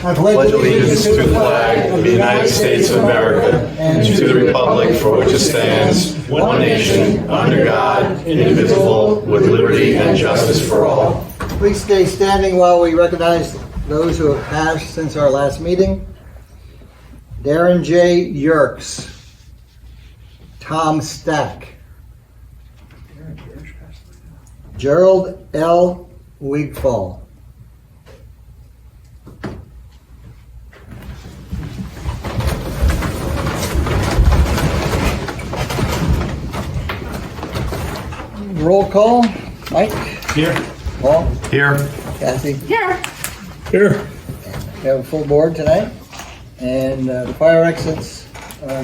I pledge allegiance to the flag of the United States of America and to the republic for which it stands, one nation, under God, indivisible, with liberty and justice for all. Please stay standing while we recognize those who have passed since our last meeting. Darren J. Yerkes. Tom Stack. Gerald L. Wigfall. Roll call. Mike? Here. Paul? Here. Kathy? Here. Here. We have a full board tonight, and the fire exits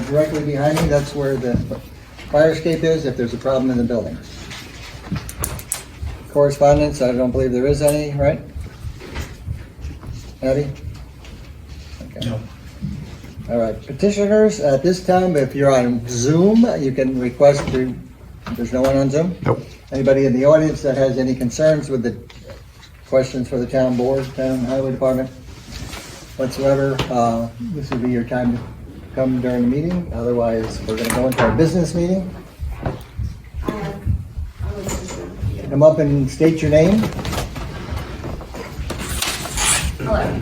directly behind me. That's where the fire escape is if there's a problem in the building. Correspondence, I don't believe there is any, right? Patty? Okay. No. All right, petitioners, at this time, if you're on Zoom, you can request to, there's no one on Zoom? Nope. Anybody in the audience that has any concerns with the questions for the town board, town highway department whatsoever, this would be your time to come during the meeting. Otherwise, we're going to go into our business meeting. Come up and state your name. Hello.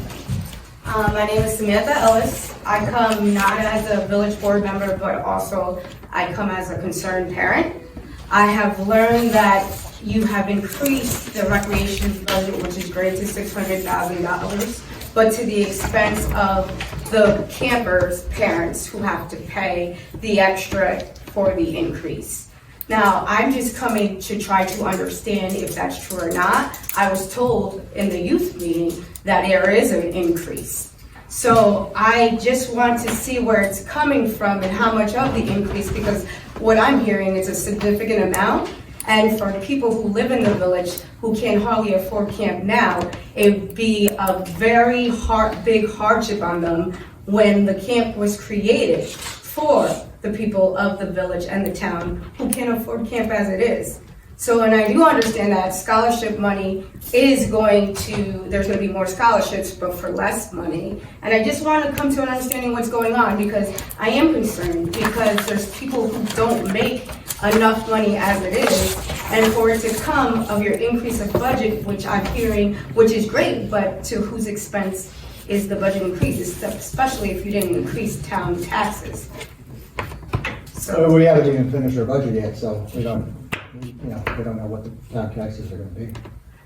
My name is Samantha Ellis. I come not as a village board member, but also I come as a concerned parent. I have learned that you have increased the recreation budget, which is great, to $600,000, but to the expense of the campers' parents who have to pay the extra for the increase. Now, I'm just coming to try to understand if that's true or not. I was told in the youth meeting that there is an increase. So I just want to see where it's coming from and how much of the increase, because what I'm hearing is a significant amount. And for people who live in the village who can hardly afford camp now, it would be a very big hardship on them when the camp was created for the people of the village and the town who can't afford camp as it is. So, and I do understand that scholarship money is there's going to be more scholarships, but for less money. And I just want to come to an understanding what's going on, because I am concerned, because there's people who don't make enough money as it is, and for it to come of your increase of budget, which I'm hearing, which is great, but to whose expense is the budget increase, especially if you didn't increase town taxes. So We haven't even finished our budget yet, so we don't know what the town taxes are going to be.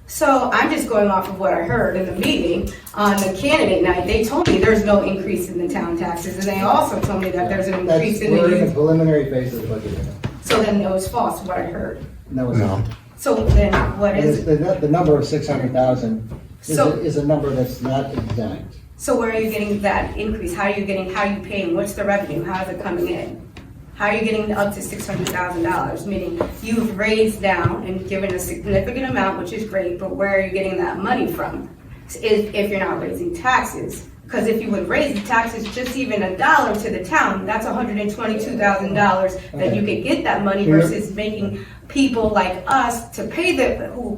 So I'm just going off of what I heard in the meeting on the candidate night. They told me there's no increase in the town taxes, and they also told me that there's an increase in the We're in the youth. preliminary phase of the budget right now. So then it was false, what I heard. No, it's not. So then what is it? The number of 600,000 So- is a number that's not exact. So where are you getting that increase? How are you paying? What's the revenue? How is it coming in? How are you getting up to $600,000? Meaning you've raised down and given a significant amount, which is great, but where are you getting that money from? If you're not raising taxes. Because if you would raise the taxes just even $1 to the town, that's $122,000 that you could get that money versus making people like us who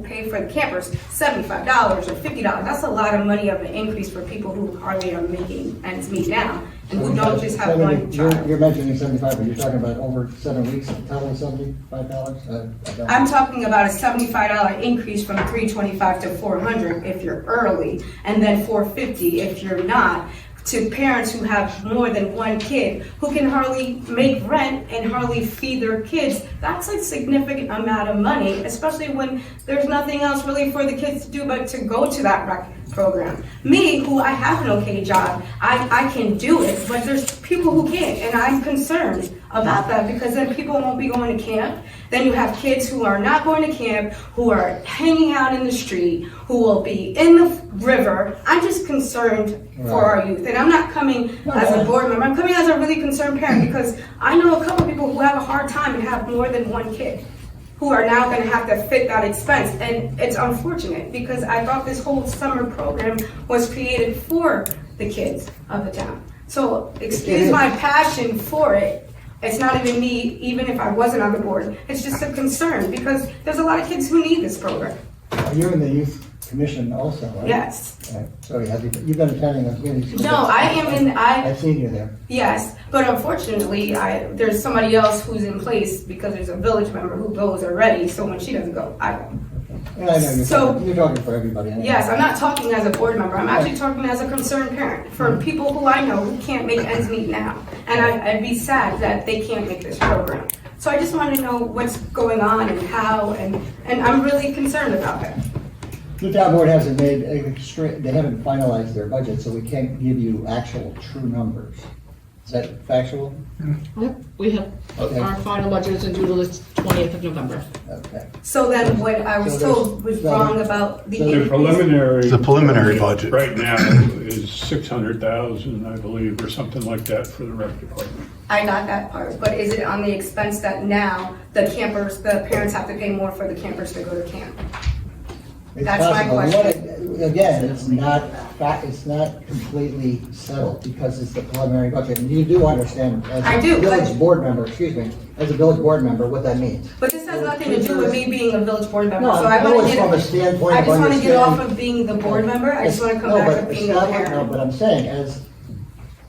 pay for the campers $75 or $50. That's a lot of money of an increase for people who hardly are making ends meet now and who don't just have one child. You're mentioning 75, but you're talking about over 7 weeks, total $75? I'm talking about a $75 increase from $325 to $400 if you're early, and then $450 if you're not, to parents who have more than one kid, who can hardly make rent and hardly feed their kids. That's a significant amount of money, especially when there's nothing else really for the kids to do but to go to that rec program. Me, who I have an okay job, I can do it, but there's people who can't, and I'm concerned about that, because then people won't be going to camp. Then you have kids who are not going to camp, who are hanging out in the street, who will be in the river. I'm just concerned for our youth, and I'm not coming as a board member, I'm coming as a really concerned parent, because I know a couple people who have a hard time and have more than one kid, who are now going to have to fit that expense. And it's unfortunate, because I thought this whole summer program was created for the kids of the town. So excuse my passion for it. It's not even me, even if I wasn't on the board. It's just a concern, because there's a lot of kids who need this program. You're in the youth commission also, right? Yes. Right. So you've been attending those meetings? No, I am in, I've seen you there. yes, but unfortunately, there's somebody else who's in place because there's a village member who goes already, so when she doesn't go, I go. And I know you're talking for everybody. Anyway. Yes, I'm not talking as a board member, I'm actually talking as a concerned parent for people who I know who can't make ends meet now. And I'd be sad that they can't make this program. So I just want to know what's going on and how, and I'm really concerned about that. The town board hasn't they haven't finalized their budget, so we can't give you actual true numbers. Is that factual? Yep, we have Okay. our final budget is due to the 20th of November. Okay. So then what I was So told was there's- wrong about the so The preliminary. The preliminary budget. Right now is 600,000, I believe, or something like that for the rec department. I got that part, but is it on the expense that now the parents have to pay more for the campers to go to camp? It's That's my possible. question. Again, it's not completely settled because it's the preliminary budget. And you do understand as I a do, but- village board member, as a village board member, what that means. But this has nothing to do with me being a village board member, No, so I I want know to it's get, from a standpoint I of just want to get off understanding. of being the board member, I just want to come No, back but to being a No, parent. but I'm saying, as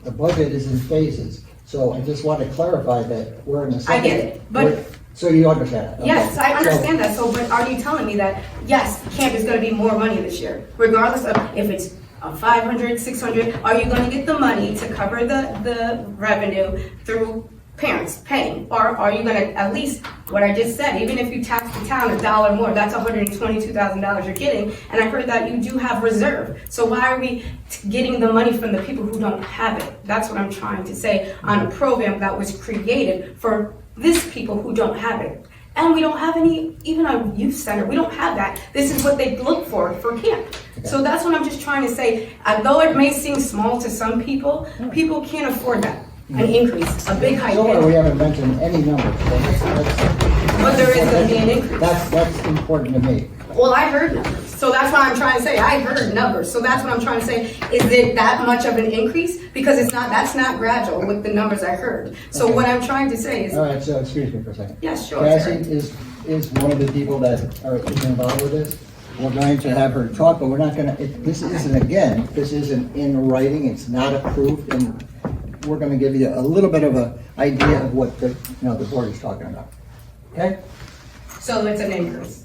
the budget is in phases, so I just want to clarify that we're in the I second. get it, but- So you understand that? Yes, Okay. I understand that, so, but are you telling me that, yes, camp is gonna be more money this year, regardless of if it's 500, 600, are you gonna get the money to cover the revenue through parents paying? Or are you gonna, at least, what I just said, even if you tax the town $1 more, that's $122,000 you're getting, and I heard that you do have reserve, so why are we getting the money from the people who don't have it? That's what I'm trying to say, on a program that was created for these people who don't have it. And we don't have any, even a youth center, we don't have that. This is what they look for camp. So that's what I'm just trying to say. Although it may seem small to some people, people can't afford that, an increase, a big hike. So far, we haven't mentioned any numbers. So But there is gonna be an increase. That's important to me. Well, I heard numbers, so that's what I'm trying to say. I heard numbers, so that's what I'm trying to say. Is it that much of an increase? Because that's not gradual with the numbers I heard. So Okay. what I'm trying to say is, All right, so excuse me for a second. yes, sure. Cassie Terry. is one of the people that is involved with this. We're going to have her talk, but we're not gonna, this isn't in writing, it's not approved, and we're gonna give you a little bit of a idea of what the board is talking about. Okay? So it's an increase.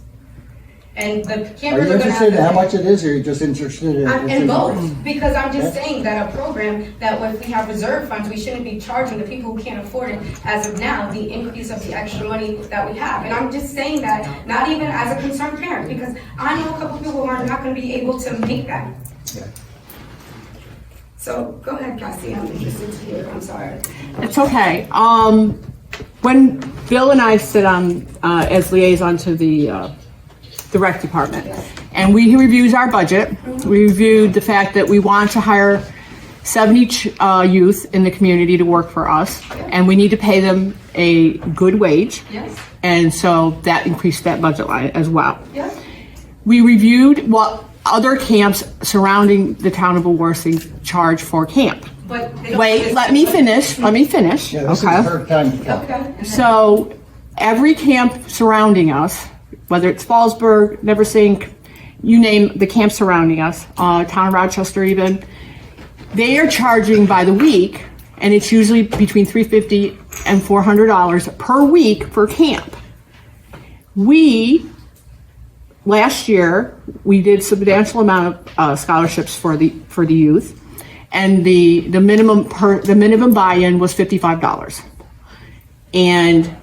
And the Are campers you are gonna interested have in how to. much it is, or you're just interested in? In both, because I'm just Okay. saying that a program that if we have reserve funds, we shouldn't be charging the people who can't afford it as of now, the increase of the extra money that we have. And I'm just saying that, not even as a concerned parent, because I know a couple people who are not gonna be able to make that. Okay. So go ahead, Cassie, I'm interested to hear, I'm sorry. It's okay. When Bill and I sit on, as liaison to the rec department, and he reviews our budget, we reviewed the fact that we want to hire 70 youth in the community to work for us, and we need to pay them a good wage. Yes, And so that increased that budget line as well. yes, We reviewed what other camps surrounding the town of Warsing charge for camp. but. they don't Wait, just- let me finish. Yeah, this is Okay. her time to talk. Okay. So every camp surrounding us, whether it's Fallsburg, Neversink, you name the camp surrounding us, town of Rochester even, they are charging by the week, and it's usually between $350 and $400 per week for camp. Last year, we did substantial amount of scholarships for the youth, and the minimum buy-in was $55. And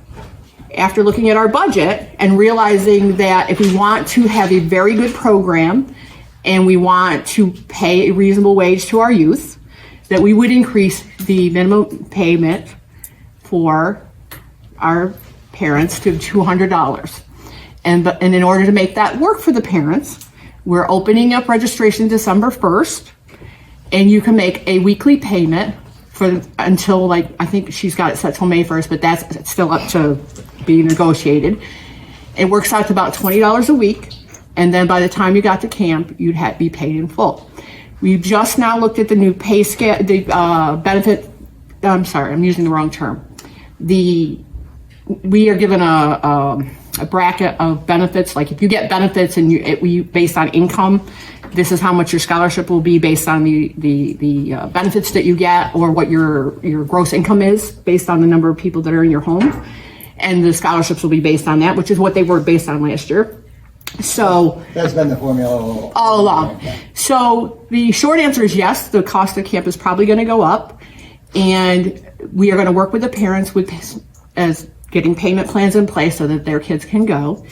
after looking at our budget and realizing that if we want to have a very good program and we want to pay a reasonable wage to our youth, that we would increase the minimum payment for our parents to $200. And in order to make that work for the parents, we're opening up registration December 1st, and you can make a weekly payment until, like, I think she's got it set till May 1st, but that's still up to be negotiated. It works out to about $20 a week, and then by the time you got to camp, you'd be paid in full. We've just now looked at the new pay scale, the benefit. I'm sorry, I'm using the wrong term. We are given a bracket of benefits. Like if you get benefits and you based on income, this is how much your scholarship will be based on the benefits that you get, or what your gross income is based on the number of people that are in your home. And the scholarships will be based on that, which is what they were based on last year. So That's been the formula all along. So the short answer is yes, the cost of camp is probably going to go up, and we are going to work with the parents as getting payment plans in place so that their kids can go.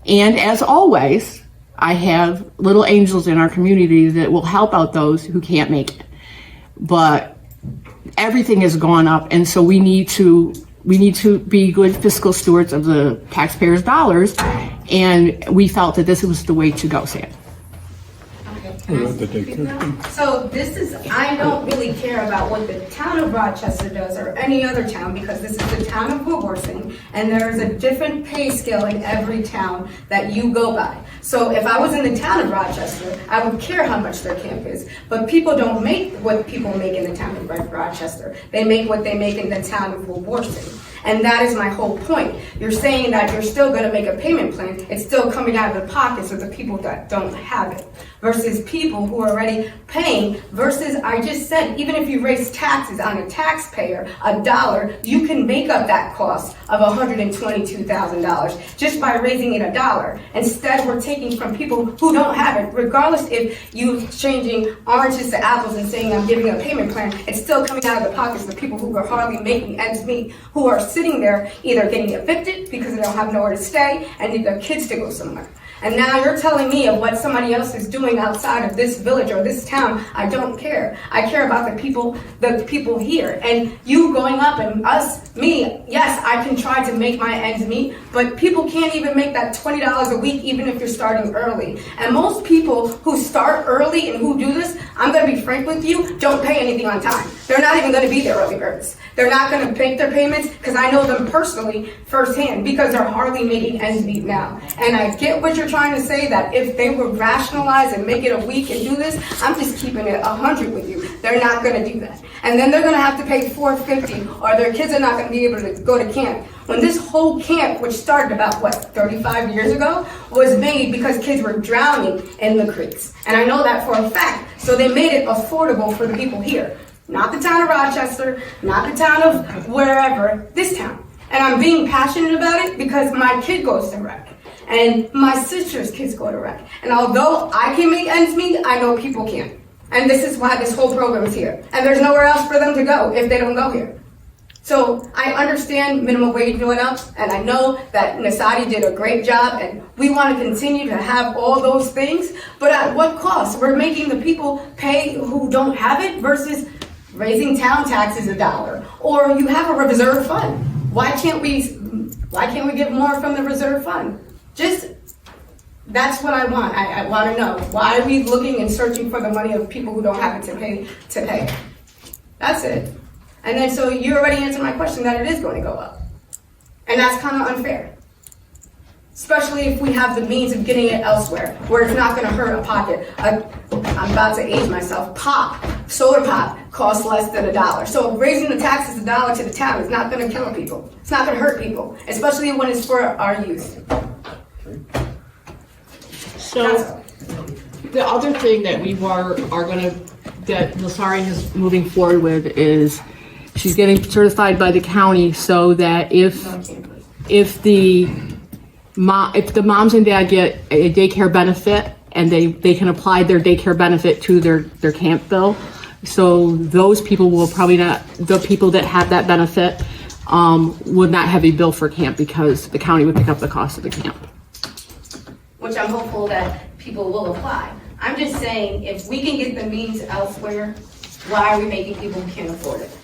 And as always, I have little angels in our community that will help out those who can't make it. But everything has gone up, and so we need to be good fiscal stewards of the taxpayers' dollars, and we felt that this was the way to go, Sam. What about the daycare? So I don't really care about what the town of Rochester does or any other town, because this is the town of Woodworthing, and there is a different pay scale in every town that you go by. So if I was in the town of Rochester, I would care how much their camp is. But people don't make what people make in the town of Rochester. They make what they make in the town of Woodworthing. And that is my whole point. You're saying that you're still going to make a payment plan. It's still coming out of the pockets of the people that don't have it, versus people who are already paying, versus I just said, even if you raise taxes on a taxpayer $1, you can make up that cost of $122,000 just by raising it $1. Instead, we're taking from people who don't have it. Regardless if you're changing oranges to apples and saying I'm giving a payment plan, it's still coming out of the pockets of the people who are hardly making ends meet, who are sitting there either getting evicted because they don't have nowhere to stay and need their kids to go somewhere. And now you're telling me of what somebody else is doing outside of this village or this town. I don't care. I care about the people here. And you going up and me, yes, I can try to make my ends meet, but people can't even make that $20 a week even if you're starting early. And most people who start early and who do this, I'm going to be frank with you, don't pay anything on time. They're not even going to be there early birds. They're not going to make their payments because I know them personally firsthand, because they're hardly making ends meet now. And I get what you're trying to say, that if they would rationalize and make it a week and do this, I'm just keeping it 100 with you. They're not going to do that. And then they're going to have to pay $450, or their kids are not going to be able to go to camp. When this whole camp, which started about, 35 years ago, was made because kids were drowning in the creeks. And I know that for a fact. So they made it affordable for the people here. Not the town of Rochester, not the town of wherever, this town. And I'm being passionate about it because my kid goes to rec. And my sister's kids go to rec. And although I can make ends meet, I know people can't. And this is why this whole program is here. And there's nowhere else for them to go if they don't go here. So I understand minimum wage going up, and I know that Nasati did a great job, and we want to continue to have all those things, but at what cost? We're making the people pay who don't have it versus raising town taxes $1. Or you have a reserve fund. Why can't we give more from the reserve fund? That's what I want. I want to know. Why are we looking and searching for the money of people who don't have it to pay? That's it. And then so you already answered my question that it is going to go up. And that's kind of unfair. Especially if we have the means of getting it elsewhere, where it's not going to hurt a pocket. I'm about to age myself. Soda pop costs less than $1. So raising the taxes $1 to the town is not going to kill people. It's not going to hurt people, especially when it's for our youth. So the other thing that we that Nasari is moving forward with is she's getting certified by the county so that if the moms and dad get a daycare benefit, and they can apply their daycare benefit to their camp bill. So those people will probably not, the people that have that benefit would not have a bill for camp because the county would pick up the cost of the camp. Which I'm hopeful that people will apply. I'm just saying, if we can get the means elsewhere, why are we making people who can't afford it?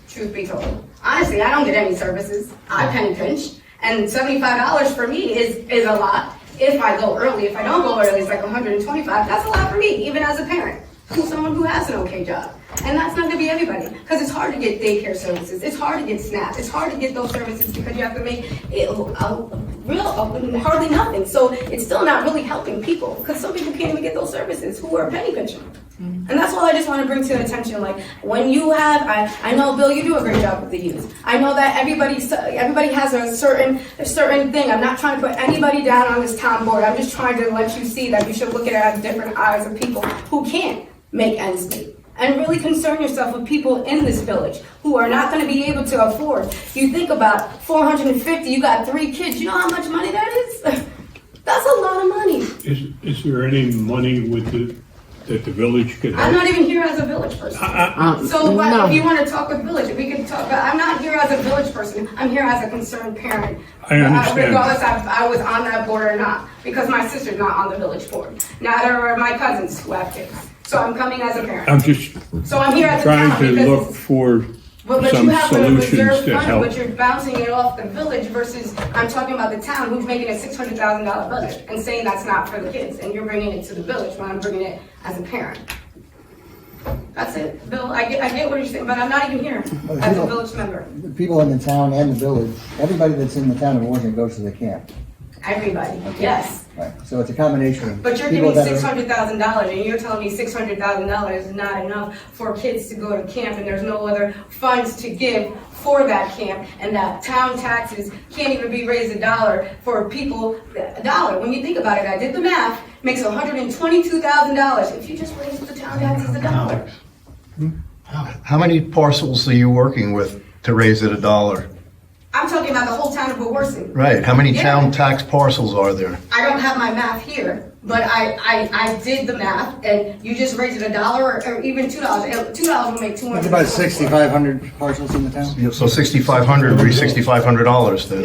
Truth be told. Honestly, I don't get any services. I penny pinch. And $75 for me is a lot if I go early. If I don't go early, it's like $125. That's a lot for me, even as a parent, who's someone who has an okay job. And that's not gonna be everybody, because it's hard to get daycare services. It's hard to get SNAP. It's hard to get those services because you have to make it hardly nothing. So it's still not really helping people, because some people can't even get those services who are penny pinching. And that's all I just want to bring to the attention. Like, when you have, I know, Bill, you do a great job with the youth. I know that everybody has a certain thing. I'm not trying to put anybody down on this town board. I'm just trying to let you see that you should look at it as different eyes of people who can't make ends meet. And really concern yourself with people in this village who are not going to be able to afford. You think about 450, you got 3 kids. You know how much money that is? That's a lot of money. Is there any money that the village could I'm help? not even here as a village person. So no. if you want to talk with village, we can talk, but I'm not here as a village person. I'm here as a concerned parent. I understand. Regardless if I was on that board or not, because my sister's not on the village board. Neither are my cousins who have kids. So I'm coming as a parent. I'm just So I'm here as a trying town to because look for But you some have a solutions reserve to fund, help. but you're bouncing it off the village versus, I'm talking about the town who's making a $600,000 budget and saying that's not for the kids, and you're bringing it to the village when I'm bringing it as a parent. That's it, Bill, I get what you're saying, but I'm not even here as a village member. The people in the town and the village, everybody that's in the town of Washington goes to the camp. Everybody, yes. Right, so it's a combination of But you're people giving that are. $600,000 and you're telling me $600,000 is not enough for kids to go to camp and there's no other funds to give for that camp and that town taxes can't even be raised $1 for people, $1. When you think about it, I did the math, makes $122,000 if you just raise the town taxes $1. How many parcels are you working with to raise it $1? I'm talking about the whole town of Beworthing. Right, how many Yeah. town tax parcels are there? I don't have my math here, but I did the math, and you just raised it $1 or even $2. $2 will make 200. There's about 6,500 parcels in the town. So $6,500 would be $6,500 then?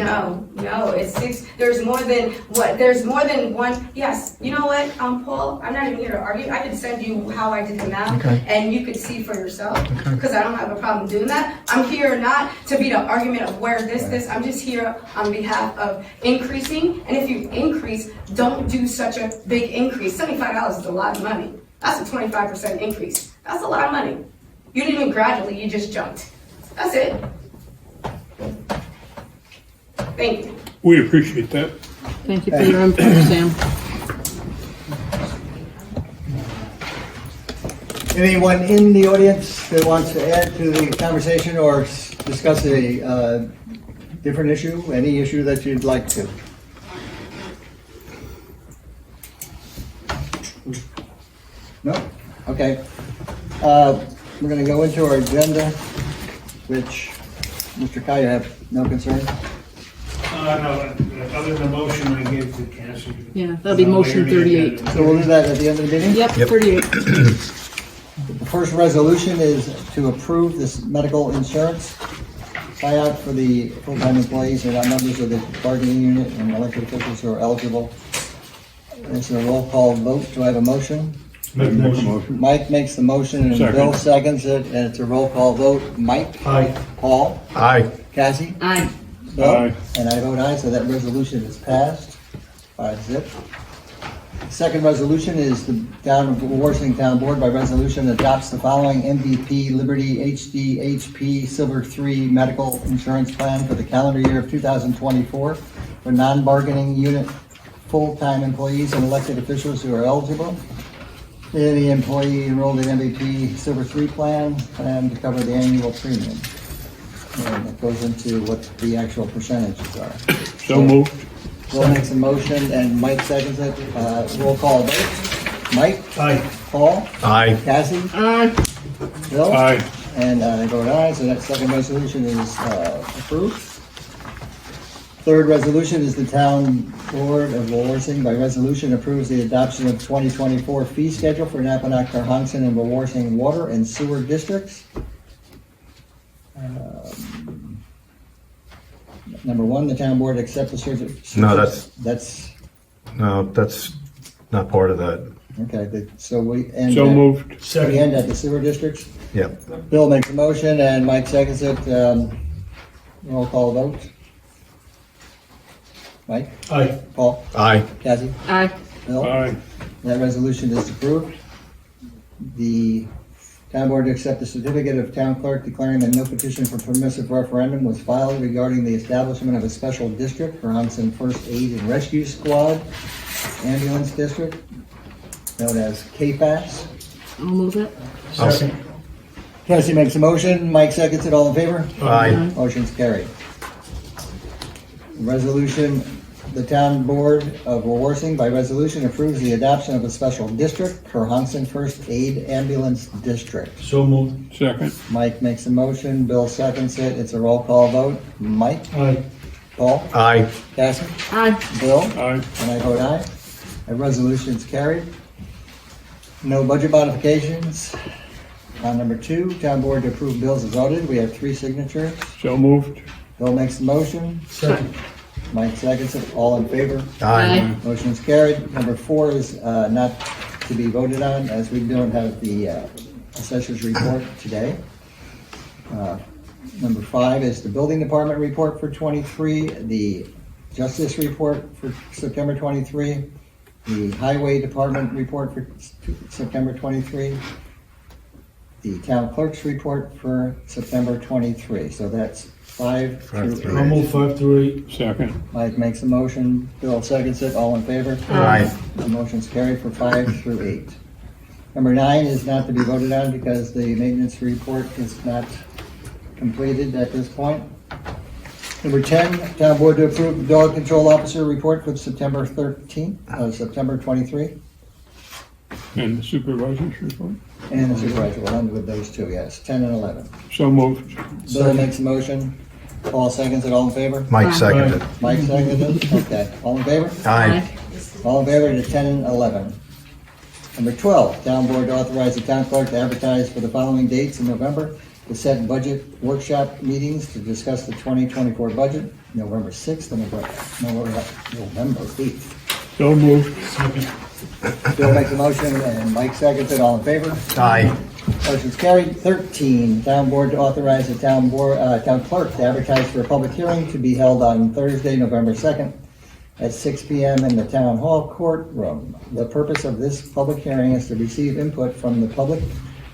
No, it's 6. There's more than what? There's more than one. Yes, you know what, Paul? I'm not even here to argue. I could send you how I did the math, Okay. and you could see for yourself. Because I don't have a problem doing that. I'm here not to be the argument of where this. I'm just here on behalf of increasing. And if you increase, don't do such a big increase. $75 is a lot of money. That's a 25% increase. That's a lot of money. You didn't even gradually. You just jumped. That's it. Thank you. We appreciate that. Thank you for your input, Sam. Anyone in the audience that wants to add to the conversation or discuss a different issue, any issue that you'd like to? No? Okay. We're going to go into our agenda, which, Mr. Kai, you have no concern? No, other than the motion I gave to Cassie. Yeah, that'll be motion 38. So we'll do that at the end of the meeting? Yep, 38. The first resolution is to approve this medical insurance buyout for the full-time employees and members of the bargaining unit and elected officials who are eligible. It's a roll call vote. Do I have a motion? Make a motion. Mike makes the motion and Second. Bill seconds it, and it's a roll call vote. Mike? Aye. Paul? Aye. Cassie? Aye. Bill? Aye. And I vote aye, so that resolution is passed. 5-0. Second resolution is the Town of Washington Town Board by resolution adopts the following MVP Liberty HDHP Silver 3 medical insurance plan for the calendar year of 2024 for non-bargaining unit full-time employees and elected officials who are eligible. Any employee enrolled in MVP Silver 3 plan to cover the annual premium. And it goes into what the actual percentages are. So moved. Bill makes a motion and Mike seconds it. Roll call vote. Mike? Aye. Paul? Aye. Cassie? Aye. Bill? Aye. And I vote aye, so that second resolution is approved. Third resolution is the Town Board of Wawarsing by resolution approves the adoption of 2024 fee schedule for Napanoch, Carhonkson, and Wawarsing Water and Sewer Districts. Number one, the Town Board accept the certificate. No, That's, not part of that. okay, so we end. So moved. We end at the sewer districts. Yep. Bill makes a motion and Mike seconds it. Roll call vote. Mike? Aye. Paul? Aye. Cassie? Aye. Bill? Aye. That resolution is approved. The town board to accept the certificate of town clerk declaring that no petition for permissive referendum was filed regarding the establishment of a special district for Hanson First Aid and Rescue Squad Ambulance District, known as KFAS. I'll move it. Cassie makes a motion, Mike seconds it, all in favor? Aye. Motion's carried. Resolution, the town board of Wawarsing by resolution approves the adoption of a special district for Hanson First Aid Ambulance District. So moved. Second. Mike makes a motion, Bill seconds it, it's a roll call vote. Mike? Aye. Paul? Aye. Cassie? Aye. Bill? Aye. And I vote aye. The resolution's carried. No budget modifications. On number 2, town board to approve bills as voted. We have 3 signatures. So moved. Bill makes the motion. Second. Mike seconds it. All in favor? Aye. Motion's carried. Number 4 is not to be voted on as we don't have the assessor's report today. Number 5 is the building department report for 23, the justice report for September 23, the highway department report for September 23, the town clerk's report for September 23. So that's 5 through 8. I'll move 5 through 8. Second. Mike makes a motion, Bill seconds it, all in favor? Aye. The motion's carried for 5 through 8. Number 9 is not to be voted on because the maintenance report is not completed at this point. Number 10, town board to approve the dog control officer report for September 13th, September 23, And the supervisor's report. and the supervisor will end with those 2, yes, 10 and 11. So moved. Bill makes a motion, Paul seconds it, all in favor? Mike seconded. Mike seconds it, okay, all in favor? Aye. All in favor to 10 and 11. Number 12, town board to authorize the town clerk to advertise for the following dates in November to set budget workshop meetings to discuss the 2024 budget, November 6th and November 8th. So moved. Second. Bill makes a motion and Mike seconds it, all in favor? Aye. Motion's carried. 13, town board to authorize the town clerk to advertise for a public hearing to be held on Thursday, November 2nd at 6 p.m. in the town hall courtroom. The purpose of this public hearing is to receive input from the public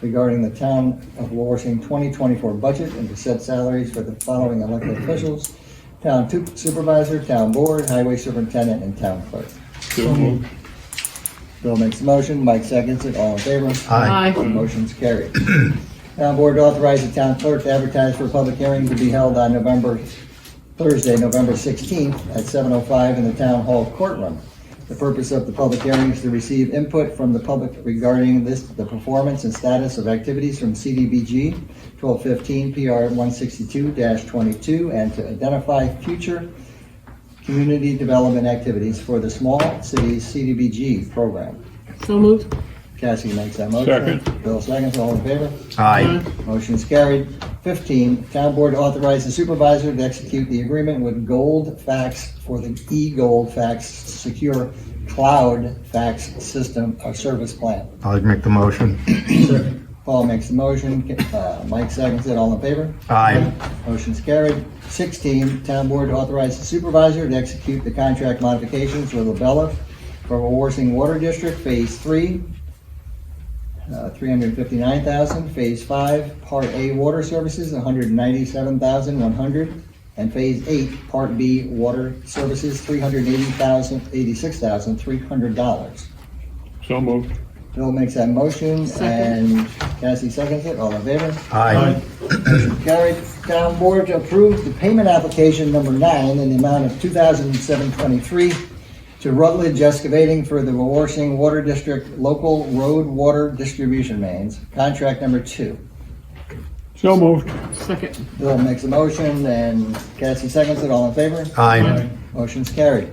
regarding the town of Wawarsing 2024 budget and to set salaries for the following elected officials: town supervisor, town board, highway superintendent, and town clerk. So moved. Bill makes the motion, Mike seconds it, all in favor? Aye. Motion's carried. Town board to authorize the town clerk to advertise for a public hearing to be held on Thursday, November 16th at 7:05 in the town hall courtroom. The purpose of the public hearing is to receive input from the public regarding the performance and status of activities from CDBG 1215 PR 162-22 and to identify future community development activities for the Small Cities CDBG program. So moved. Cassie makes that motion. Second. Bill seconds, all in favor? Aye. Motion's carried. 15, town board to authorize the supervisor to execute the agreement with Gold Fax for the eGold Fax Secure Cloud Fax System or Service Plan. I'll make the motion. Paul makes the motion, Mike seconds it, all in favor? Aye. Motion's carried. 16, town board to authorize the supervisor to execute the contract modifications with Labella for Wawarsing Water District Phase 3, $359,000, Phase 5, Part A Water Services, $197,100, and Phase 8, Part B Water Services, $386,300. So moved. Bill makes that motion, and Cassie seconds it, all in favor? Aye. Motion carried. Town board to approve the payment application number 9 in the amount of $2,723 to Rutledge Excavating for the Wawarsing Water District Local Road Water Distribution Mains, contract number 2. So moved. Second. Bill makes a motion and Cassie seconds it, all in favor? Aye. Motion's carried.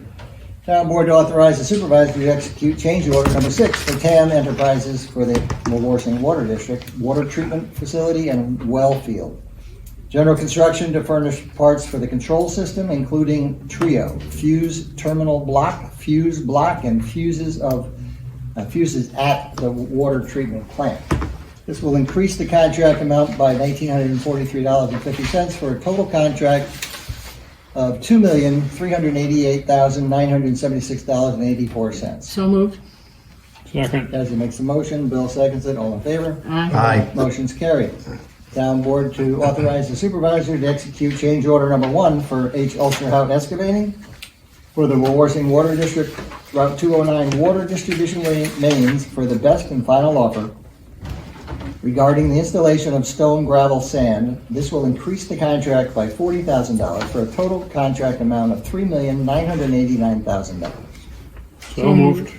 Town board to authorize the supervisor to execute change order number 6 for TAM Enterprises for the Wawarsing Water District Water Treatment Facility and Well Field. General construction to furnish parts for the control system, including TRIO, fuse terminal block, fuse block, and fuses at the water treatment plant. This will increase the contract amount by $1,943.50 for a total contract of $2,388,976.84. So moved. Second. Cassie makes a motion, Bill seconds it, all in favor? Aye. Aye. Motion's carried. Town board to authorize the supervisor to execute change order number 1 for H. Ulsterhout Excavating for the Wawarsing Water District Route 209 Water Distribution Mains for the best and final offer regarding the installation of stone, gravel, sand. This will increase the contract by $40,000 for a total contract amount of $3,989,000. So moved.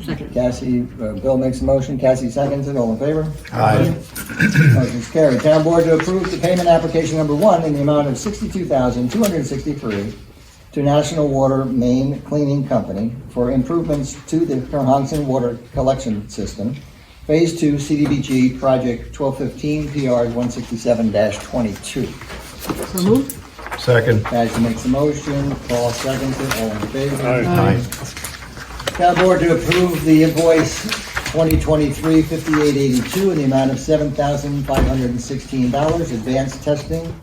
Second. Cassie, Bill makes a motion, Cassie seconds it, all in favor? Aye. Motion's carried. Town Board to approve the payment application number 1 in the amount of $62,263 to National Water Main Cleaning Company for improvements to the Cohasset Water Collection System, Phase 2 CDBG Project 1215 PR 167-22. So moved. Second. Cassie makes a motion, Paul seconds it, all in favor? Aye. Town Board to approve the invoice 2023-5882 in the amount of $7,516, Advanced Testing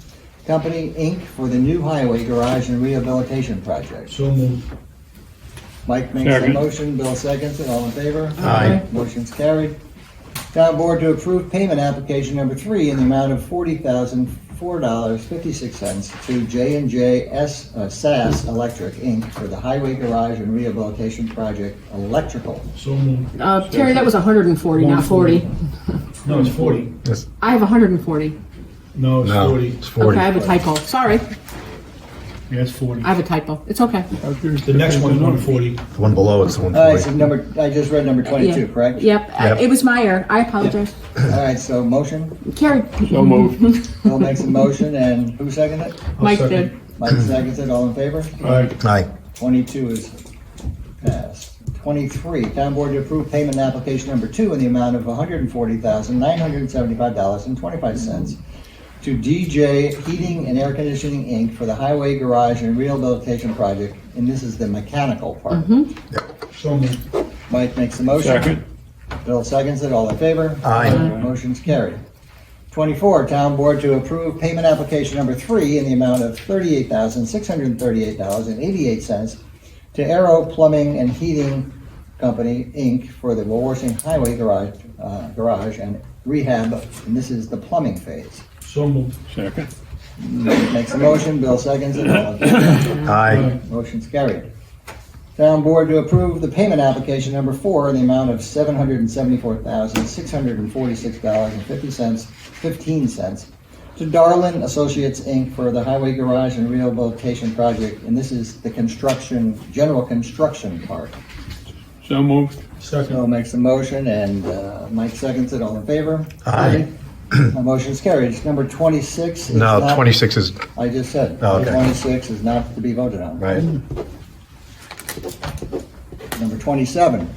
Company, Inc., for the new highway garage and rehabilitation project. So moved. Mike makes a Second. motion, Bill seconds it, all in favor? Aye. Motion's carried. Town Board to approve payment application number 3 in the amount of $40,004.56 to J&J SAS Electric, Inc., for the highway garage and rehabilitation project electrical. So moved. Terry, that was 140, not 40. No, it's 40. I have 140. No, it's No, 40. it's 40. Okay, I have a typo. Sorry, Yeah, it's 40. I have a typo. It's okay. The next one's 140. The one below it's the All right, so 140. I just read number 22, Yeah. correct? Yep, Yep. it was my error. I apologize. All right, so motion, Carrie, So moved. Bill makes a motion, and who seconded it? Mike second. did. Mike seconds it, all in favor? Aye. Aye. 22 is passed. 23, Town Board to approve payment application number 2 in the amount of $140,975.25 to DJ Heating and Air Conditioning, Inc., for the highway garage and rehabilitation project, and this is the mechanical part. So moved. Mike makes the motion. Second. Bill seconds it, all in favor? Aye. Motion's carried. 24, Town Board to approve payment application number 3 in the amount of $38,638.88 to Aero Plumbing and Heating Company, Inc., for the Washington Highway garage and rehab, and this is the plumbing phase. So moved. Second. Makes a motion, Bill seconds it, all in favor? Aye. Motion's carried. Town Board to approve the payment application number 4 in the amount of $774,646.15 to Darlin Associates, Inc., for the highway garage and rehabilitation project, and this is the construction, general construction part. So moved. Second. Bill makes a motion, and Mike seconds it, all in favor? Aye. My motion's carried. Number 26 is No, not- 26 is, I just said, Oh, okay. 26 is not to be voted on. right. Number 27,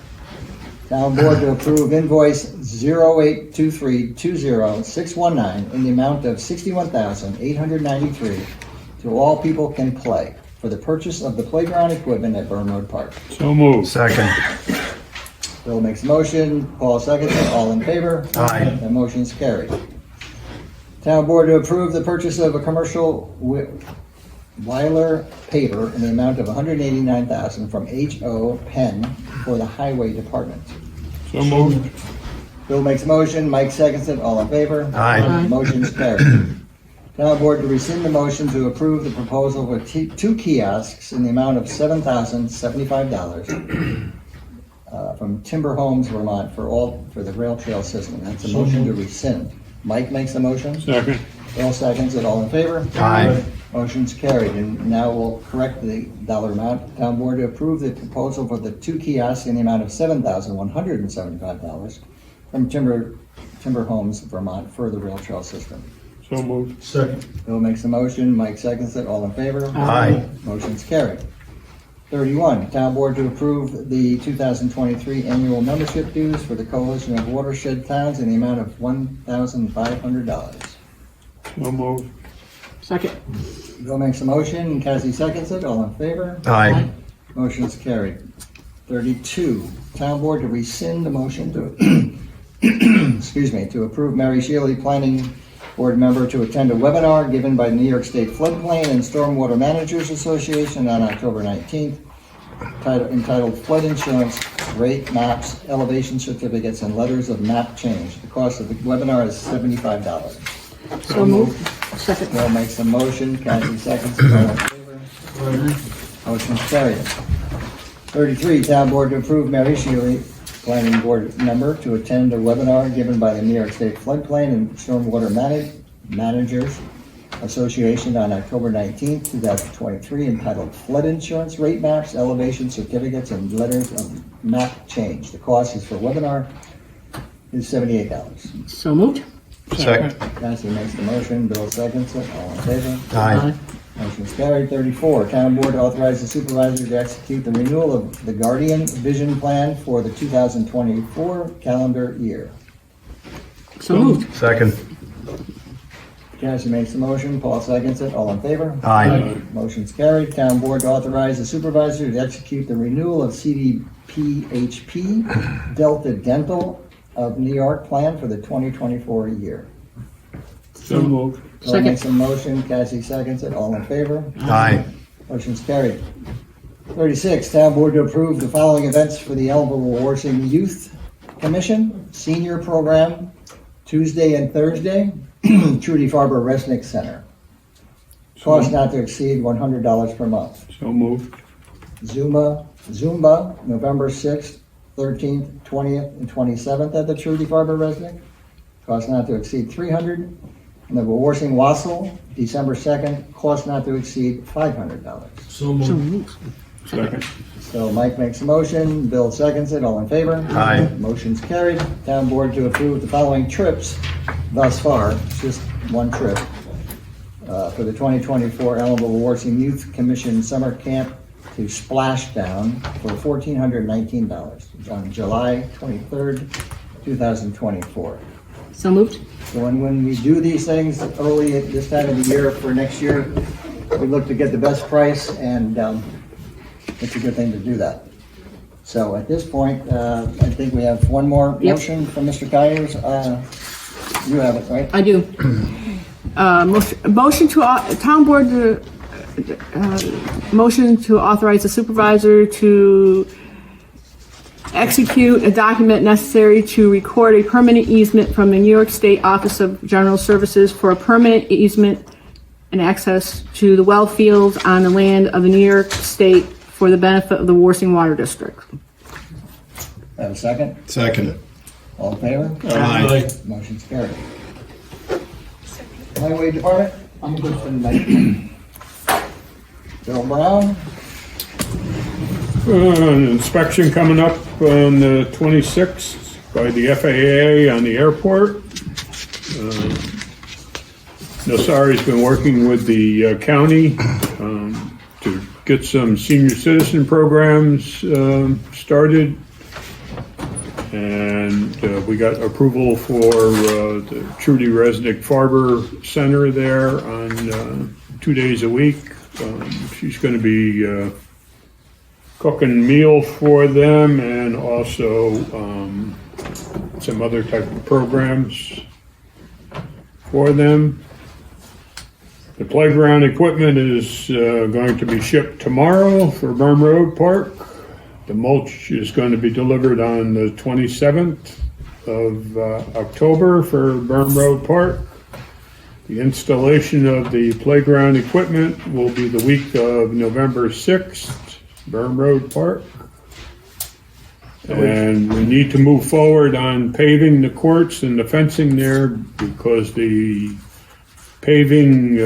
Town Board to approve invoice 082320619 in the amount of $61,893 to All People Can Play for the purchase of the playground equipment at Burn Road Park. So moved. Second. Bill makes a motion, Paul seconds it, all in favor? Aye. The motion's carried. Town Board to approve the purchase of a commercial Weiler paver in the amount of $189,000 from H.O. Penn for the Highway Department. So moved. Bill makes a motion, Mike seconds it, all in favor? Aye. Motion's carried. Town Board to rescind the motion to approve the proposal for 2 kiosks in the amount of $7,075 from Timber Homes, Vermont, for the rail trail system. That's a motion to rescind. Mike makes a motion, Second. Bill seconds it, all in favor? Aye. Motion's carried, and now we'll correct the dollar amount. Town Board to approve the proposal for the 2 kiosks in the amount of $7,175 from Timber Homes, Vermont, for the rail trail system. So moved. Second. Bill makes a motion, Mike seconds it, all in favor? Aye. Motion's carried. 31, Town Board to approve the 2023 annual membership dues for the Coalition of Watershed Towns in the amount of $1,500. So moved. Second. Bill makes a motion, Cassie seconds it, all in favor? Aye. Motion's carried. 32, Town Board to rescind the motion to, excuse me, to approve Mary Shealy, Planning Board member, to attend a webinar given by the New York State Floodplain and Stormwater Managers Association on October 19th, entitled Flood Insurance, Rate Maps, Elevation Certificates, and Letters of Map Change. The cost of the webinar is $75. So moved. Second. Bill makes a motion, Cassie seconds, all in favor? Motion's carried. 33, Town Board to approve Mary Shealy, planning board member to attend a webinar given by the New York State Floodplain and Stormwater Managers Association on October 19th, 2023, entitled Flood Insurance Rate Maps, Elevation Certificates, and Letters of Map Change. The cost is for webinar is $78. So moved. Second. Nancy makes the motion, Bill seconds it, all in favor? Aye. Motion's carried. 34, town board to authorize the supervisor to execute the renewal of the Guardian Vision Plan for the 2024 calendar year. So moved. Second. Nancy makes the motion, Paul seconds it, all in favor? Aye. Motion's carried. Town board to authorize the supervisor to execute the renewal of CDPHP Delta Dental of New York plan for the 2024 year. So moved. Bill makes a motion, Cassie seconds it, all in favor? Aye. Motion's carried. 36, town board to approve the following events for the Ellenville Worthing Youth Commission, senior program, Tuesday and Thursday, Trudy Farber Resnick Center. Cost not to exceed $100 per month. So moved. Zumba, November 6th, 13th, 20th, and 27th at the Trudy Farber Resnick. Cost not to exceed $300. And the Worthing Wassel, December 2nd, cost not to exceed $500. So moved. Second. So Mike makes a motion, Bill seconds it, all in favor? Aye. Motion's carried. Town board to approve the following trips thus far, it's just one trip, for the 2024 Ellenville Worthing Youth Commission Summer Camp to Splashdown for $1,419 on July 23rd, 2024. So moved. So when we do these things early at this time of the year for next year, we look to get the best price, and it's a good thing to do that. So at this point, I think we have one more Yep. motion from Mr. Kyers. You have it, right? I do. Motion to, town board to, motion to authorize the supervisor to execute a document necessary to record a permanent easement from the New York State Office of General Services for a permanent easement and access to the well fields on the land of the New York State for the benefit of the Worthing Water District. Have a second? Second. All in favor? Aye. Motion's carried. Highway Department? I'm good for tonight. Bill Brown? An inspection coming up on the 26th by the FAA on the airport. Nosari's been working with the county to get some senior citizen programs started. And we got approval for the Trudy Resnick Farber Center there on 2 days a week. She's going to be cooking meal for them and also some other type of programs for them. The playground equipment is going to be shipped tomorrow for Burn Road Park. The mulch is going to be delivered on the 27th of October for Burn Road Park. The installation of the playground equipment will be the week of November 6th, Burn Road Park. And we need to move forward on paving the courts and the fencing there because the paving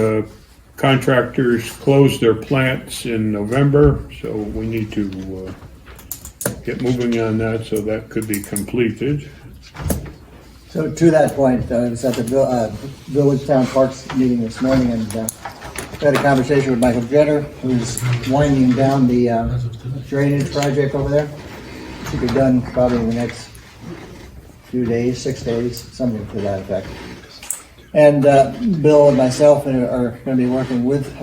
contractors closed their plants in November, so we need to get moving on that so that could be completed. So to that point, I was at the Village Town Parks meeting this morning, and had a conversation with Michael Jenner, who's winding down the drainage project over there. Should be done probably in the next few days, 6 days, something to that effect. And Bill and myself are going to be working with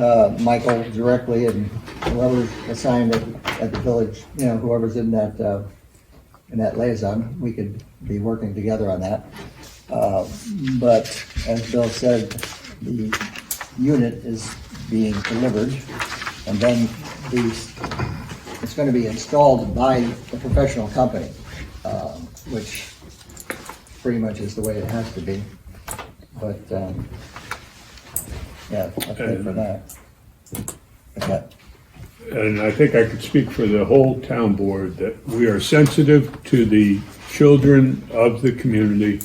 Michael directly, and whoever's assigned at the village, you know, whoever's in that liaison, we could be working together on that. But as Bill said, the unit is being delivered, and then it's going to be installed by a professional company, which pretty much is the way it has to be. But, yeah, I'll pay for that. Okay. and I think I could speak for the whole town board, that we are sensitive to the children of the community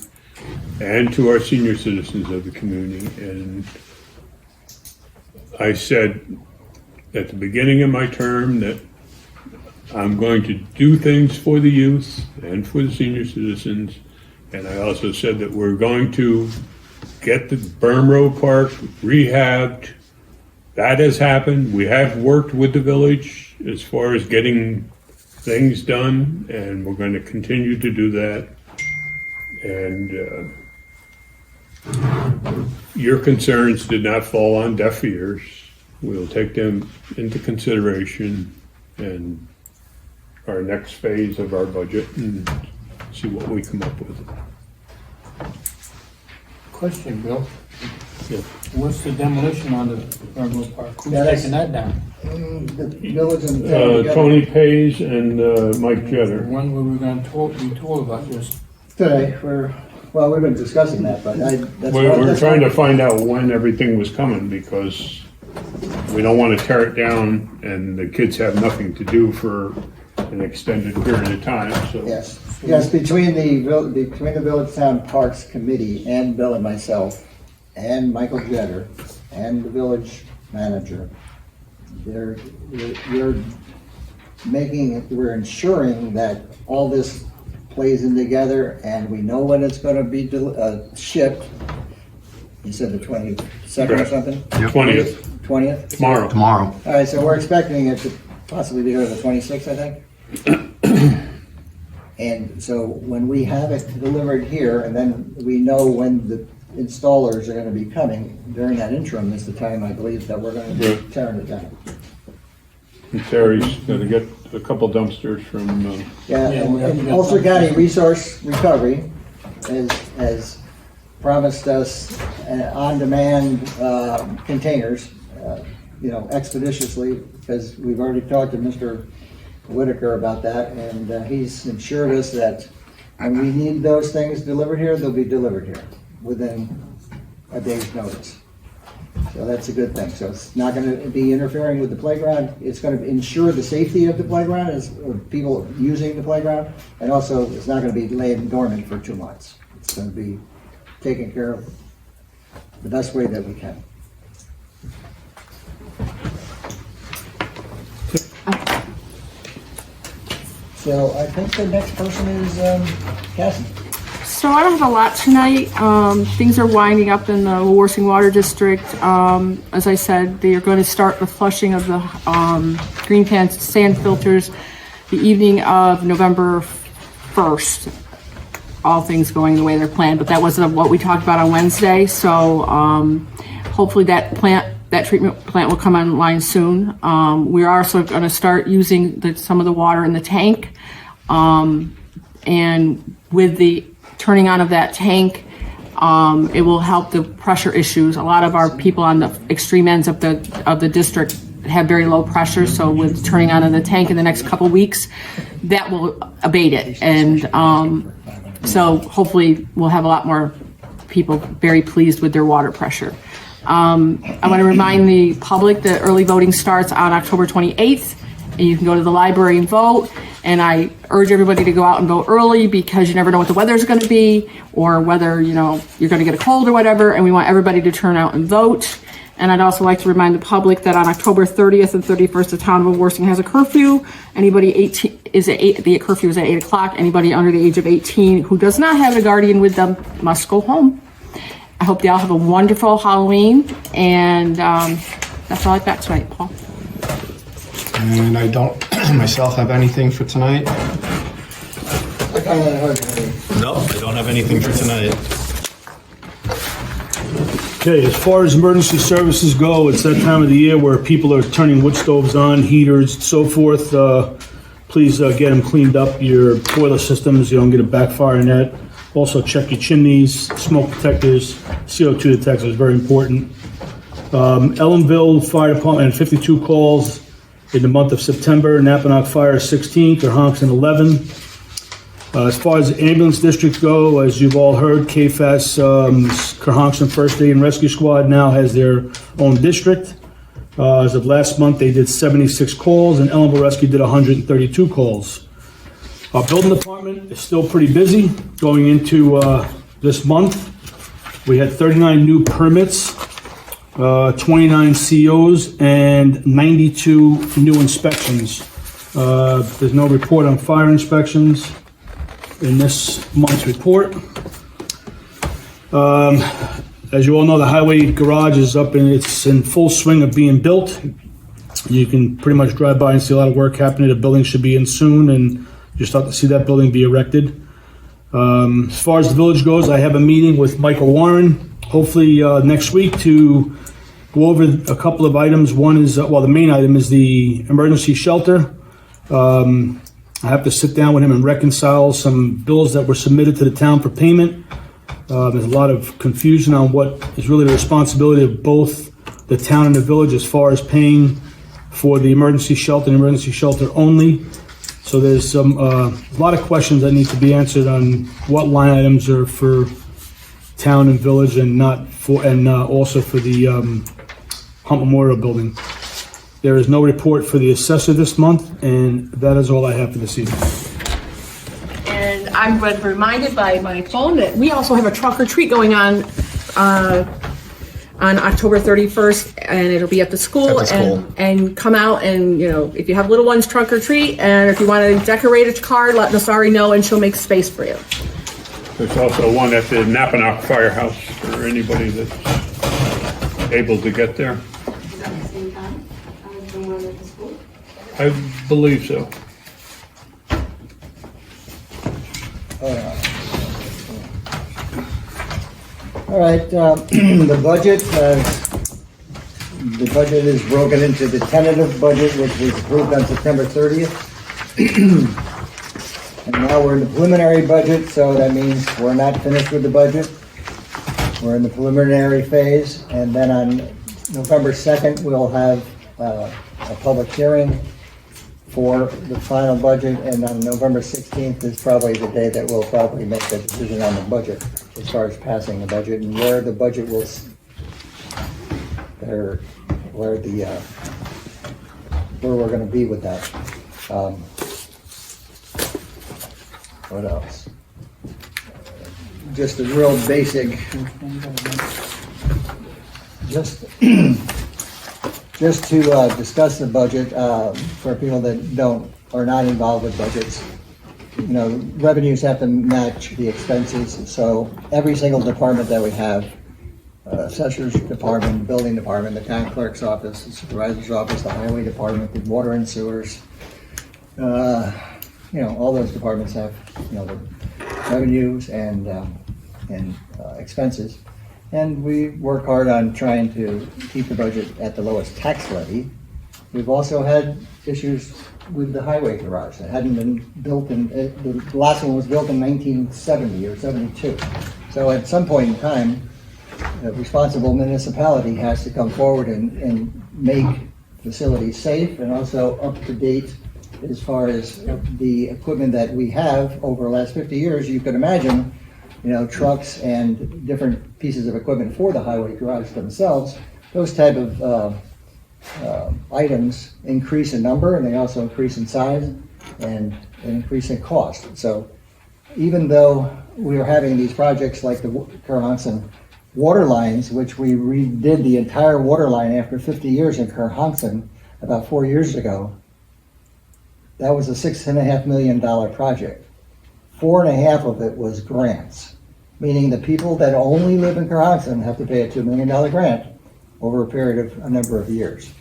and to our senior citizens of the community. And I said at the beginning of my term that I'm going to do things for the youth and for the senior citizens. And I also said that we're going to get the Berm Road Park rehabbed. That has happened. We have worked with the village as far as getting things done, and we're going to continue to do that. And your concerns did not fall on deaf ears. We'll take them into consideration in our next phase of our budget and see what we come up with. Question, Bill. Yeah. What's the demolition on the Burnwood Park? Who's Yeah, that's- taking that down? The village and the town together. Tony Pays and Mike Jetter. When were we gonna be told about this? Today, we've been discussing that, but that's. We're trying to find out when everything was coming, because we don't want to tear it down and the kids have nothing to do for an extended period of time, so. Yes, between the Village Town Parks Committee and Bill and myself, and Michael Jetter, and the village manager, we're ensuring that all this plays in together, and we know when it's gonna be shipped. You said the 22nd or Correct. something? 20th, 20th? tomorrow. Tomorrow. All right, so we're expecting it to possibly be here the 26th, I think. And so when we have it delivered here, and then we know when the installers are gonna be coming, during that interim is the time, I believe, that we're gonna be Right. tearing it down. And Terry's gonna get a couple dumpsters from, Yeah, Yeah, we have to and get Ulster something. County Resource Recovery has promised us on-demand containers, expeditiously, because we've already talked to Mr. Whitaker about that, and he's assured us that when we need those things delivered here, they'll be delivered here within a day's notice. So that's a good thing. So it's not gonna be interfering with the playground. It's gonna ensure the safety of the playground as people using the playground. And also, it's not gonna be laying dormant for 2 months. It's gonna be taken care of the best way that we can. So I think the next person is Cassie. So I don't have a lot tonight. Things are winding up in the Warsing Water District. As I said, they are going to start the flushing of the green pan sand filters the evening of November 1st. All things going the way they're planned, but that wasn't what we talked about on Wednesday. So hopefully that treatment plant will come online soon. We are also going to start using some of the water in the tank. And with the turning on of that tank, it will help the pressure issues. A lot of our people on the extreme ends of the district have very low pressure, so with turning on of the tank in the next couple weeks, that will abate it. And so hopefully we'll have a lot more people very pleased with their water pressure. I want to remind the public that early voting starts on October 28th, and you can go to the library and vote. And I urge everybody to go out and vote early, because you never know what the weather's going to be, or whether, you're going to get a cold or whatever, and we want everybody to turn out and vote. And I'd also like to remind the public that on October 30th and 31st, the town of Warsing has a curfew. Anybody 18 is at 8, the curfew is at 8 o'clock. Anybody under the age of 18 who does not have a guardian with them must go home. I hope they all have a wonderful Halloween, and that's all I've got tonight, Paul. And I don't myself have anything for tonight. Nope, I don't have anything for tonight. Okay, as far as emergency services go, it's that time of the year where people are turning wood stoves on, heaters, so forth. Please get them cleaned up, your boiler systems, you don't get a backfire in that. Also check your chimneys, smoke detectors, CO2 detectors, very important. Ellenville Fire Department had 52 calls in the month of September. Napanock Fire 16, Kerhonkson 11. As far as the ambulance districts go, as you've all heard, KFAS, Kerhonkson First Aid and Rescue Squad now has their own district. As of last month, they did 76 calls, and Ellenville Rescue did 132 calls. Our building department is still pretty busy going into this month. We had 39 new permits, 29 COs, and 92 new inspections. There's no report on fire inspections in this month's report. As you all know, the highway garage is up and it's in full swing of being built. You can pretty much drive by and see a lot of work happening. The building should be in soon, and you start to see that building be erected. As far as the village goes, I have a meeting with Michael Warren, hopefully next week, to go over a couple of items. One is, the main item is the emergency shelter. I have to sit down with him and reconcile some bills that were submitted to the town for payment. There's a lot of confusion on what is really the responsibility of both the town and the village as far as paying for the emergency shelter and emergency shelter only. So there's a lot of questions that need to be answered on what line items are for town and village and not for, and also for the Hump Memorial Building. There is no report for the assessor this month, and that is all I have for this evening. And I'm reminded by my phone that we also have a trunk or treat going on October 31st, and it'll be at the school. At the school. And come out and, if you have little ones, trunk or treat, and if you want to decorate a card, let Nasari know and she'll make space for you. There's also one at the Napanock Firehouse for anybody that's able to get there. Is that the same time as the one at the school? I believe so. All right, the budget is broken into the tentative budget, which was approved on September 30th. And now we're in the preliminary budget, so that means we're not finished with the budget. We're in the preliminary phase, and then on November 2nd, we'll have a public hearing for the final budget, and on November 16th is probably the day that we'll probably make the decision on the budget, as far as passing the budget and where the budget will, where we're gonna be with that. What else? Just a real basic, just to discuss the budget for people that are not involved with budgets. Revenues have to match the expenses, so every single department that we have, assessor's department, building department, the town clerk's office, the supervisor's office, the highway department, the water and sewers, all those departments have, the revenues and expenses. And we work hard on trying to keep the budget at the lowest tax levy. We've also had issues with the highway garage that hadn't been built the last one was built in 1970 or 72. So at some point in time, a responsible municipality has to come forward and make facilities safe and also up to date as far as the equipment that we have over the last 50 years. You can imagine, trucks and different pieces of equipment for the highway garage themselves. Those type of items increase in number, and they also increase in size and increase in cost. So even though we are having these projects like the Kerhonkson water lines, which we redid the entire water line after 50 years in Kerhonkson about 4 years ago, that was a $6.5 million project. 4.5 of it was grants, meaning the people that only live in Kerhonkson have to pay a $2 million grant over a period of a number of years.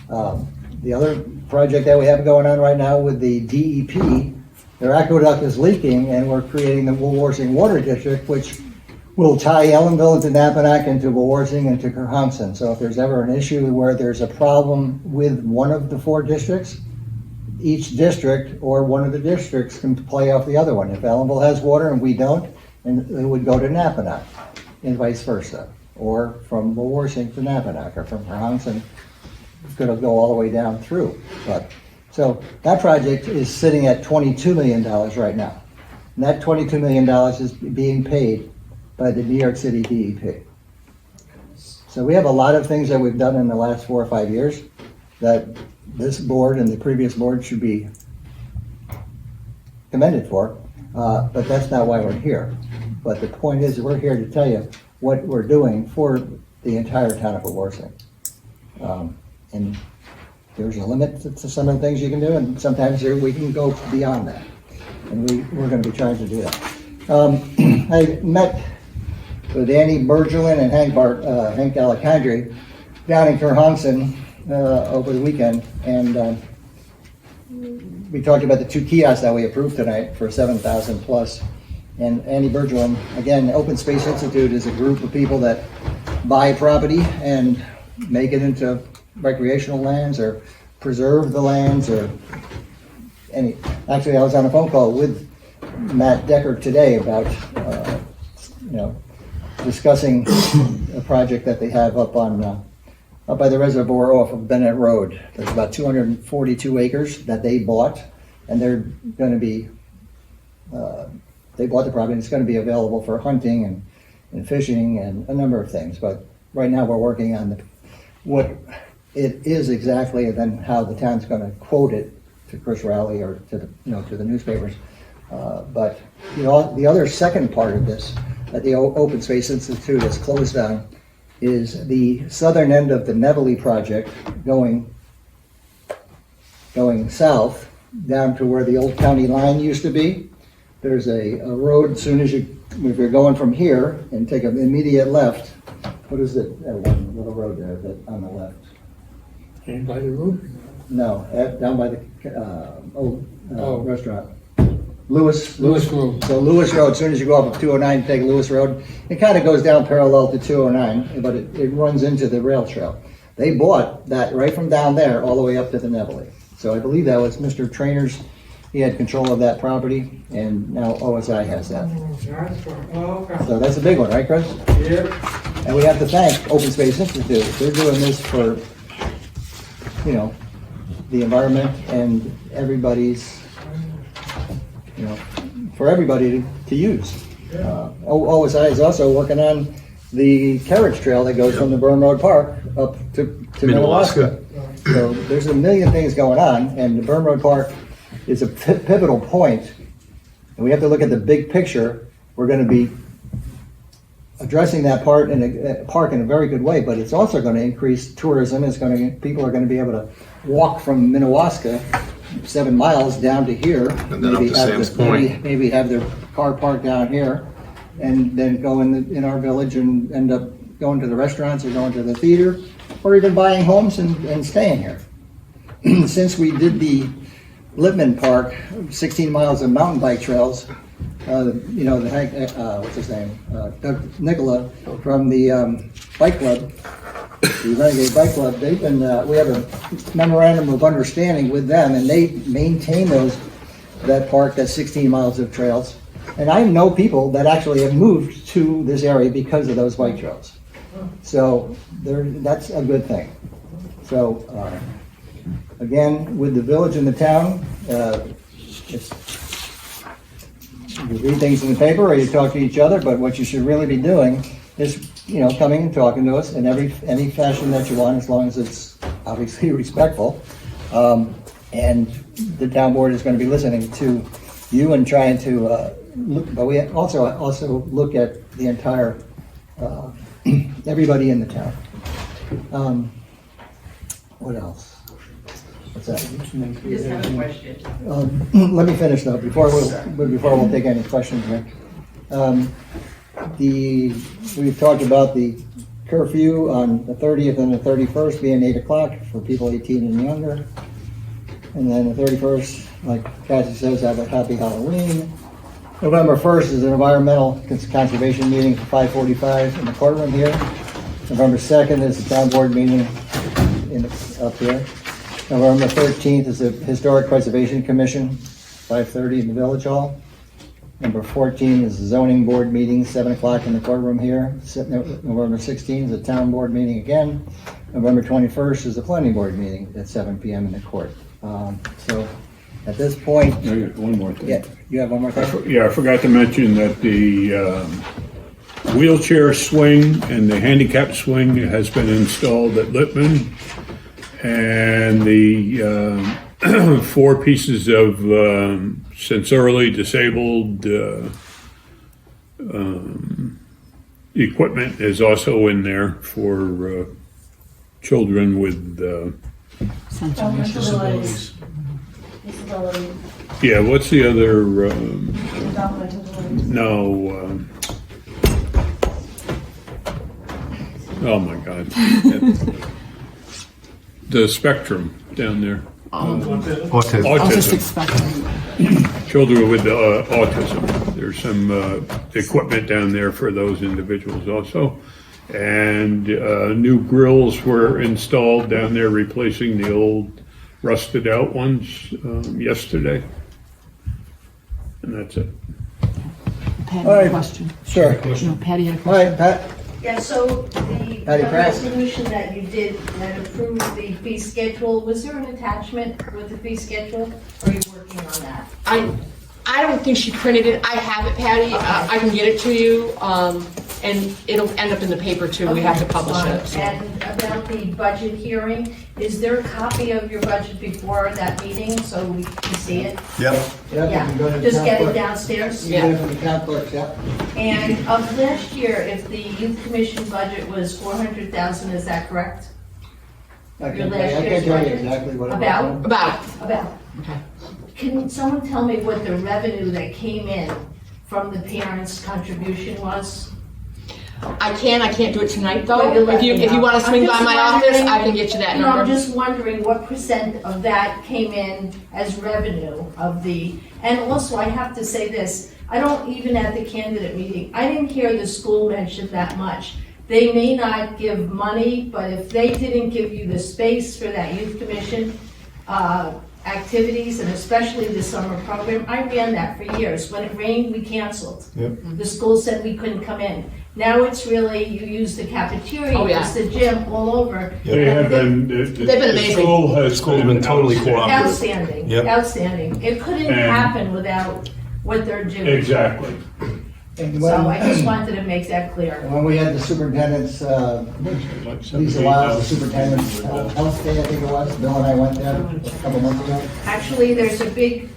The other project that we have going on right now with the DEP, their aqueduct is leaking, and we're creating the Woolworthing Water District, which will tie Ellenville into Napanock, into Woolworthing, into Kerhonkson. So if there's ever an issue where there's a problem with one of the 4 districts, each district or one of the districts can play off the other one. If Ellenville has water and we don't, and it would go to Napanock, and vice versa. Or from Woolworthing to Napanock, or from Kerhonkson, it's gonna go all the way down through. So that project is sitting at $22 million right now. And that $22 million is being paid by the New York City DEP. So we have a lot of things that we've done in the last 4 or 5 years that this board and the previous board should be commended for, but that's not why we're here. But the point is, we're here to tell you what we're doing for the entire town of Warsing. And there's a limit to some of the things you can do, and sometimes we can go beyond that. And we're gonna be trying to do that. I met with Andy Bergelin and Hank Alejandri down in Kerhonkson over the weekend, and we talked about the 2 kiosks that we approved tonight for 7,000 plus. And Andy Bergelin, again, Open Space Institute is a group of people that buy property and make it into recreational lands or preserve the lands or any. Actually, I was on a phone call with Matt Decker today about, discussing a project that they have up by the reservoir off of Bennett Road. There's about 242 acres that they bought, and they're going to be, they bought the property, and it's going to be available for hunting and fishing and a number of things. But right now, we're working on what it is exactly, and then how the town's going to quote it to Chris Rowley or to the newspapers. But the other second part of this that the Open Space Institute has closed down is the southern end of the Nevele project going south down to where the old county line used to be. There's a road, as soon as if you're going from here and take an immediate left, what is it, that one little road there that on the left? And by the road? No, down by the old Oh. restaurant. Lewis Road. So Lewis Road, as soon as you go up of 209, take Lewis Road, it kind of goes down parallel to 209, but it runs into the rail trail. They bought that right from down there all the way up to the Nevele. So I believe that was Mr. Trainer's, he had control of that property, and now OSI has that. So that's a big one, right, Chris? Yep. And we have to thank Open Space Institute. They're doing this for, the environment and everybody's, for everybody to use. OSI is also working on the carriage trail that goes from the Burn Road Park up to Minnewaska. So there's a million things going on, and the Burn Road Park is a pivotal point, and we have to look at the big picture. We're going to be addressing that part in a very good way, but it's also going to increase tourism. People are going to be able to walk from Minnewaska 7 miles down to here. And then up to Sam's Point. Maybe have their car parked down here, and then go in our village and end up going to the restaurants or going to the theater, or even buying homes and staying here. Since we did the Lippman Park, 16 miles of mountain bike trails, what's his name? Doug Nicola from the bike club, the Renegade Bike Club, they've been, we have a memorandum of understanding with them, and they maintain that park, that's 16 miles of trails. And I know people that actually have moved to this area because of those bike trails. So that's a good thing. So, again, with the village and the town, you read things in the paper or you talk to each other, but what you should really be doing is, coming and talking to us in any fashion that you want, as long as it's obviously respectful. And the town board is going to be listening to you and trying to look, but we also look at the entire, everybody in the town. What else? What's that? Just have a question. Let me finish though, before we'll take any questions, Rick. We've talked about the curfew on the 30th and the 31st being 8 o'clock for people 18 and younger. And then the 31st, like Cassie says, have a happy Halloween. November 1st is an environmental conservation meeting for 5:45 in the courtroom here. November 2nd is the town board meeting up here. November 13th is the Historic Preservation Commission, 5:30 in the Village Hall. Number 14 is the zoning board meeting, 7 o'clock in the courtroom here. November 16th is the town board meeting again. November 21st is the planning board meeting at 7 p.m. in the court. So at this point, I got one more thing. yeah, you have one more thing? I forgot to mention that the wheelchair swing and the handicap swing has been installed at Lippman. And the 4 pieces of sensorily disabled equipment is also in there for children with, Disabilities. Disability. yeah, what's the other, no, oh my God. The spectrum down there. Autism. Autistic Autism. spectrum. Children with autism. There's some equipment down there for those individuals also. And new grills were installed down there, replacing the old rusted out ones yesterday. And that's it. Patty All had right. a question. Sure. No, Patty had a All question. right, Pat? Yeah, so the Patty Pratt. resolution that you did that approved the fee schedule, was there an attachment with the fee schedule? Or are you working on that? I don't think she printed it. I have it, Patty. I can get it to you, and it'll end up in the paper too. We have to publish it. so. And about the budget hearing, is there a copy of your budget before that meeting so we can see it? Yep. Yep, you can go to Yeah, the just town get it clerk. downstairs? You can get it from the town clerk, yeah. And of last year, if the youth commission budget was 400,000, is that correct? I Your can last tell year's you budget? exactly what it was. About? About. About. Okay. Can someone tell me what the revenue that came in from the parents' contribution was? I can't do it tonight though. Well, you'll let If me you know. want to swing I'm by just my office, wondering- I can get you that No, I'm number. just wondering what % of that came in as revenue of the, and also I have to say this, I don't, even at the candidate meeting, I didn't hear the school mentioned that much. They may not give money, but if they didn't give you the space for that youth commission, activities, and especially the summer program, I ran that for years. When it rained, we canceled. Yep. The school said we couldn't come in. Now it's really, you use the cafeteria, Oh, yeah. use the gym, all over. They have been, They've been amazing. The school has School's been totally outstanding. Outstanding, Yep. outstanding. It couldn't And- happen without what they're doing. Exactly. And So I when, just wanted to make that clear. when we had the superintendent's, Lisa Wiles, the superintendent's health day, I think it was, Bill and I went there a couple months ago. Actually, there's a big,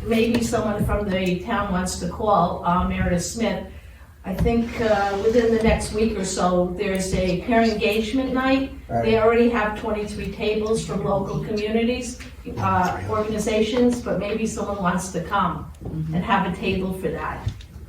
maybe someone from the town wants to call, Meredith Smith. I think within the next week or so, there's a parent engagement night. They already have 23 tables from local communities, organizations, but maybe someone wants to come and have a table for that.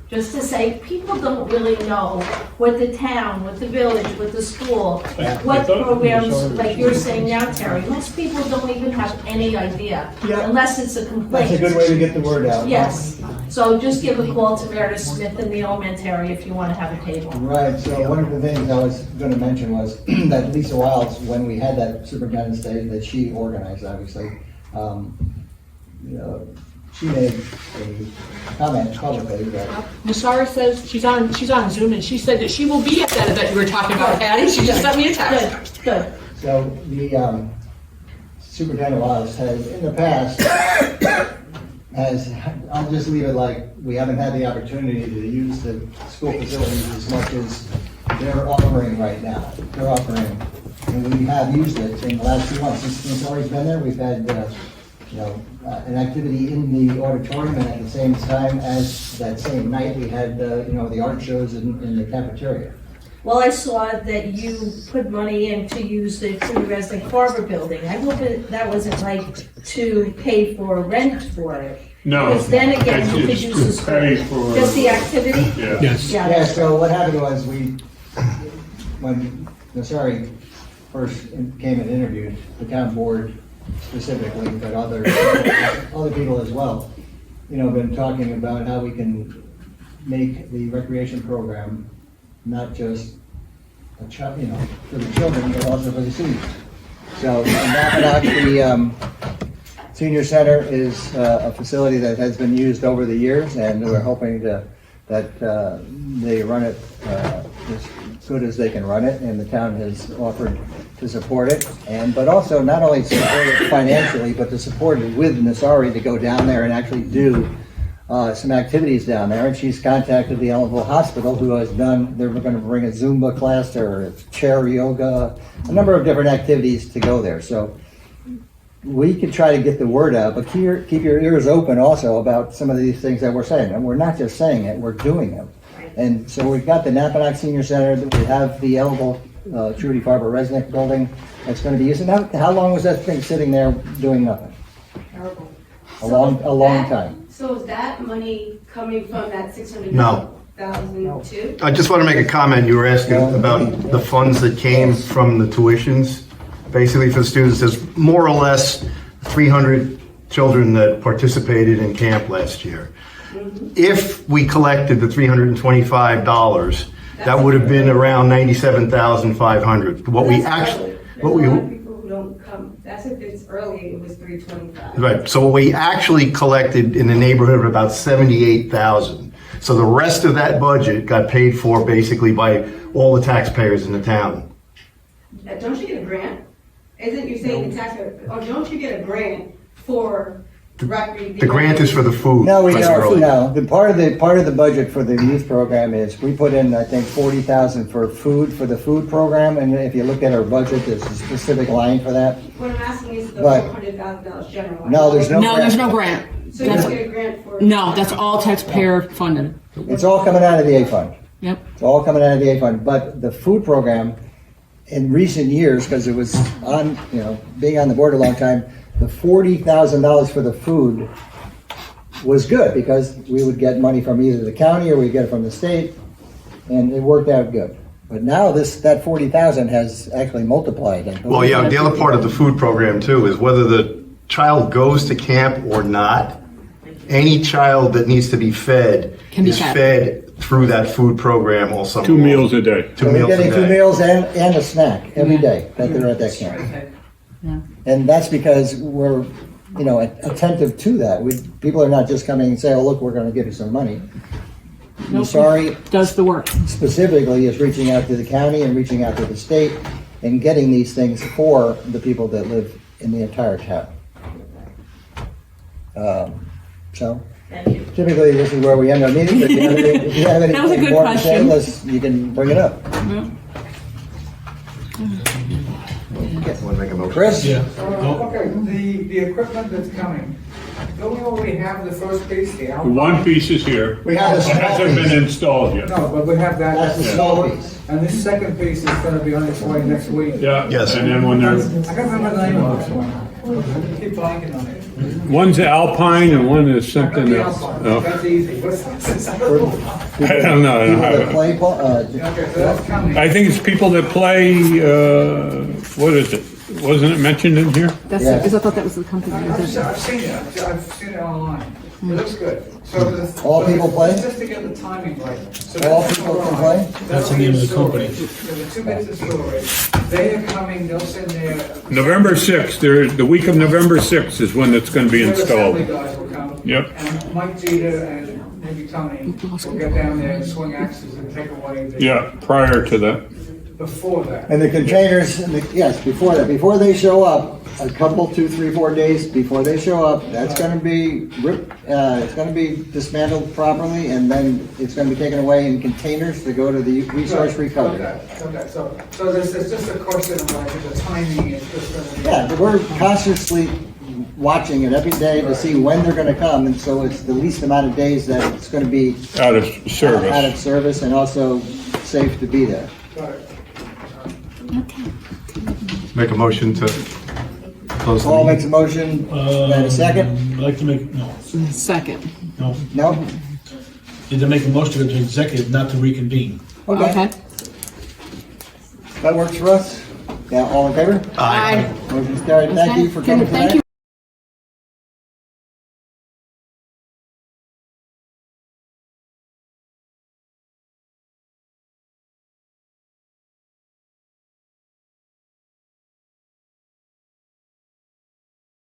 Just to say, people don't really know what the town, what the village, what the school, what programs, like you're saying now, Terry, most people don't even have any idea, Yeah. unless it's a complaint. That's a good way to get the word out. Yes, so just give a call to Meredith Smith in the elementary if you want to have a table. Right, so one of the things I was gonna mention was that Lisa Wiles, when we had that superintendent's day that she organized, obviously, you know, she made a comment publicly that, Nasara says she's on Zoom and she said that she will be at that event you were talking about, Patty. She just sent me a text. Good, so the superintendent Wiles has, in the past, I'll just leave it like, we haven't had the opportunity to use the school facilities as much as they're offering right now. They're offering, and we have used it in the last few months. Since it's always been there, we've had, an activity in the auditorium, and at the same time as that same night, we had, the art shows in the cafeteria. Well, I saw that you put money in to use the Trudy Resnick Harbor building. I hope that wasn't like to pay for rent for it. No. Because then again, you could It's use the to school. pay for- Just the activity? Yeah. Yes. Yeah. Yeah, so what happened was when Nasari first came and interviewed the town board specifically, but other people as well, been talking about how we can make the recreation program not just for the children, but also for the seniors. So in Mackinac, the senior center is a facility that has been used over the years, and we're hoping that they run it as good as they can run it, and the town has offered to support it, but also not only support it financially, but to support it with Nasari to go down there and actually do some activities down there, and she's contacted the Ellenville Hospital, who has done, they're gonna bring a Zumba class or chair yoga, a number of different activities to go there, so we could try to get the word out, but keep your ears open also about some of these things that we're saying, and we're not just saying it, we're doing them. And so we've got the Napanock Senior Center, we have the Ellenville Trudy Farber Resnick building that's gonna be used, and how long was that thing sitting there doing nothing? Terrible. A long time. So is that money coming from that No. $600,000 too? I just want to make a comment. You were asking about the funds that came from the tuitions, basically for the students. There's more or less 300 children that participated in camp last year. If we collected the $325, that would have been around $97,500. What we actually, There's a lot of people who don't come, that's if it's early, it was $325. right. So what we actually collected in the neighborhood of about 78,000. So the rest of that budget got paid for basically by all the taxpayers in the town. Don't you get a grant? Isn't you saying the taxpayer, or don't you get a grant for rugby? The grant is for the food. No, we don't, primarily. no, the part of the budget for the youth program is, we put in, I think, 40,000 for food, for the food program, and if you look at our budget, there's a specific line for that. What I'm asking is the But- $400,000 general. No, there's no No, there's grant. no grant. So you don't get a grant for? No, that's all taxpayer funded. It's all coming out of the A fund. Yep. It's all coming out of the A fund, but the food program, in recent years, because it was on, being on the board a long time, the $40,000 for the food was good, because we would get money from either the county or we'd get it from the state, and it worked out good. But now that 40,000 has actually multiplied. Well, yeah, the other part of the food program too is whether the child goes to camp or not, any child that needs to be fed Can be is fed. fed through that food program all summer 2 long. meals a day. Two So they're meals a getting 2 day. meals and a snack every day that they're at that camp. Yeah. And that's because we're, attentive to that. People are not just coming and saying, oh, look, we're gonna give you some money. Nope. Sorry Does the work. specifically is reaching out to the county and reaching out to the state and getting these things for the people that live in the entire town. So Thank you. typically, this is where we end our meeting, but if you have That was a anything good more to say, question. you can bring it up. Want to make a motion? Chris? Okay, the equipment that's coming, don't we already have the first piece, the Alpine? One piece is here. We have a It small hasn't piece. been installed yet. No, but we have that. That's the small piece. And this second piece is gonna be on its way next week. Yeah. Yes. And then when I there's, can't remember the name of this one. I keep blanking on it. one's Alpine and one is something The else. Alpine, Oh, that's easy. What's I don't know. I don't People that have it. play, Okay, so that's coming. I think it's people that play, what is it? Wasn't it mentioned in here? That's Yeah. because I thought that was the company. I've seen it, I've seen it online. It looks good. So the- All people play? Just to get the timing right. So all that's people can storage. play? That's the name of the company. The two bits of storage. They are coming, they'll send their. November 6th, the week of November 6th is when it's going to be Their installed. assembly guys will come. Yep. And Mike Jeter and maybe Tony will get down there and swing axes and take away the. Yeah, prior to that. Before that. And the containers, yes, before that, before they show up, a couple, 2, 3, 4 days before they show up, that's gonna be ripped, it's gonna be dismantled properly, and then it's gonna be taken away in containers to go to the resource recovery. Okay, so there's just a question of like the timing is just gonna be. Yeah, but we're constantly watching it every day to see when they're gonna come, and so it's the least amount of days that it's gonna be Out of out of service. service and also safe to be there. Got it. Make a motion to close the Paul meeting. makes a motion, and a second? I'd like to make, no, Second. no, No? need to make a motion to go to executive, not to reconvene. Okay. That works for us? Yeah, all in favor? Aye. Motion's carried. Thank you for Can- coming Thank tonight. you